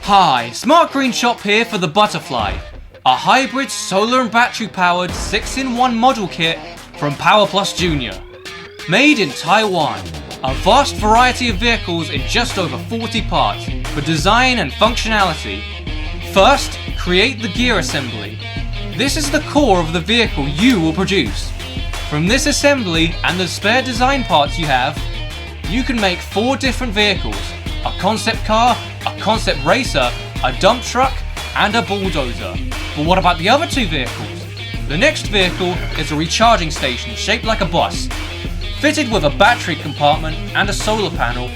Hi, Smart Green Shop here for the Butterfly, a hybrid solar and battery powered 6-in-1 model kit from POWERplus Junior. Made in Taiwan, a vast variety of vehicles in just over 40 parts for design and functionality. First, create the gear assembly. This is the core of the vehicle you will produce. From this assembly and the spare design parts you have, you can make 4 different vehicles: a concept car, a concept racer, a dump truck, and a bulldozer. But what about the other 2 vehicles? The next vehicle is a recharging station shaped like a bus. Fitted with a battery compartment and a solar panel,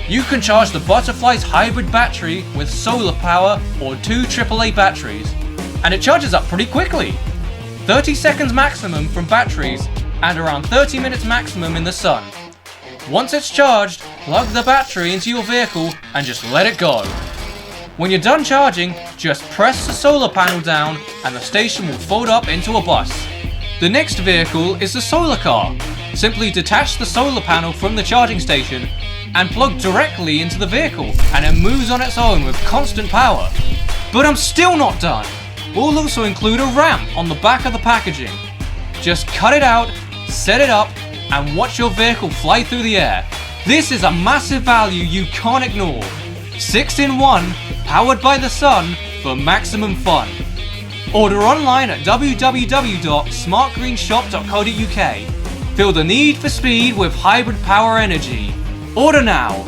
you can charge the Butterfly's hybrid battery with solar power or 2 AAA batteries, and it charges up pretty quickly. 30 seconds maximum from batteries and around 30 minutes maximum in the sun. Once it's charged, plug the battery into your vehicle and just let it go. When you're done charging, just press the solar panel down and the station will fold up into a bus. The next vehicle is the solar car. Simply detach the solar panel from the charging station and plug directly into the vehicle, and it moves on its own with constant power. But I'm still not done. We'll also include a ramp on the back of the packaging. Just cut it out, set it up, and watch your vehicle fly through the air. This is a massive value you can't ignore. 6-in-1, powered by the sun for maximum fun. Order online at www.smartgreenshop.co.uk. Feel the need for speed with hybrid power energy. Order now.